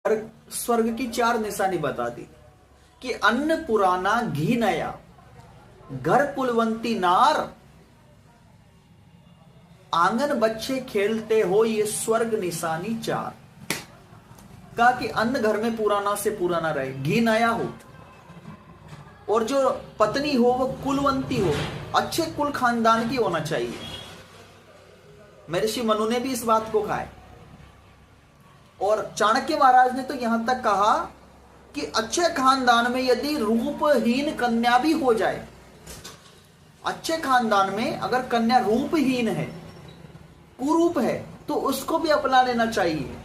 स्वर्ग की 4 निशानी बता दी कि अन्न पुराना घी नया, घर कुलवंती नार, आंगन बच्चे खेलते हो, ये स्वर्ग निशानी 4। कहा कि अन्न घर में पुराना से पुराना रहे, घी नया हो, और जो पत्नी हो वो कुलवंती हो, अच्छे कुल खानदान की होना चाहिए। महर्षि मनु ने भी इस बात को कहा है। और चाणक्य महाराज ने तो यहां तक कहा कि अच्छे खानदान में यदि रूपहीन कन्या भी हो जाए, अच्छे खानदान में अगर कन्या रूपहीन है, कुरूप है, तो उसको भी अपना लेना चाहिए।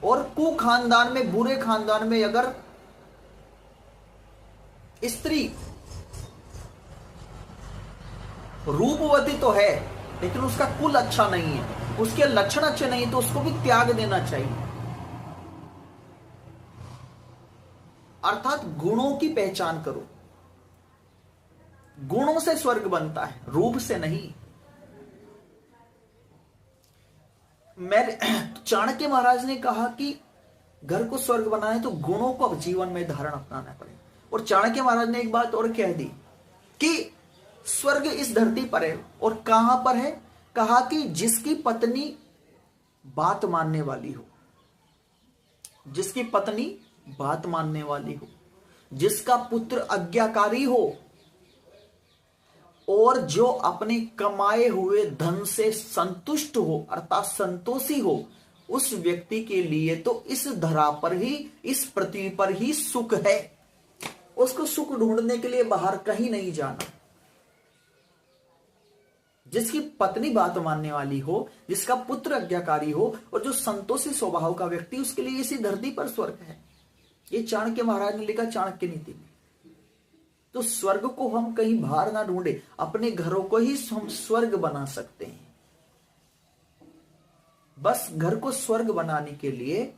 और कु खानदान में, बुरे खानदान में अगर स्त्री रूपवती तो है लेकिन उसका कुल अच्छा नहीं है, उसके लक्षण अच्छे नहीं, तो उसको भी त्याग देना चाहिए। अर्थात गुणों की पहचान करो। गुणों से स्वर्ग बनता है, रूप से नहीं। चाणक्य महाराज ने कहा कि घर को स्वर्ग बनाना है तो गुणों को अब जीवन में धारण अपनाना पड़ेगा। और चाणक्य महाराज ने एक बात और कह दी कि स्वर्ग इस धरती पर है, और कहां पर है? कहा कि जिसकी पत्नी बात मानने वाली हो, जिसकी पत्नी बात मानने वाली हो, जिसका पुत्र आज्ञाकारी हो, और जो अपने कमाए हुए धन से संतुष्ट हो, अर्थात संतोषी हो, उस व्यक्ति के लिए तो इस धरा पर ही, इस पृथ्वी पर ही सुख है। उसको सुख ढूंढने के लिए बाहर कहीं नहीं जाना। जिसकी पत्नी बात मानने वाली हो, जिसका पुत्र आज्ञाकारी हो, और जो संतोषी स्वभाव का व्यक्ति, उसके लिए इसी धरती पर स्वर्ग है। ये चाणक्य महाराज ने लिखा चाणक्य नीति में। तो स्वर्ग को हम कहीं बाहर ना ढूंढे, अपने घरों को ही हम स्वर्ग बना सकते हैं। बस घर को स्वर्ग बनाने के लिए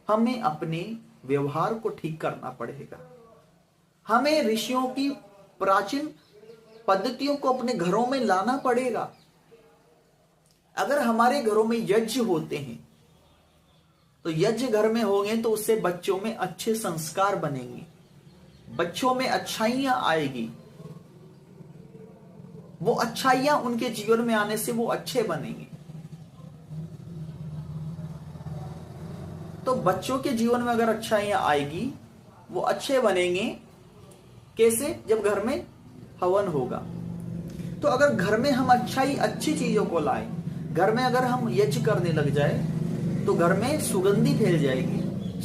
हमें अपने व्यवहार को ठीक करना पड़ेगा। हमें ऋषियों की प्राचीन पद्धतियों को अपने घरों में लाना पड़ेगा। अगर हमारे घरों में यज्ञ होते हैं तो यज्ञ घर में होंगे तो उससे बच्चों में अच्छे संस्कार बनेंगे, बच्चों में अच्छाइयां आएगी, वो अच्छाइयां उनके जीवन में आने से वो अच्छे बनेंगे। तो बच्चों के जीवन में अगर अच्छाइयां आएगी, वो अच्छे बनेंगे। कैसे? जब घर में हवन होगा। तो अगर घर में हम अच्छी चीजों को लाएं, घर में अगर हम यज्ञ करने लग जाए, तो घर में सुगंधी फैल जाएगी।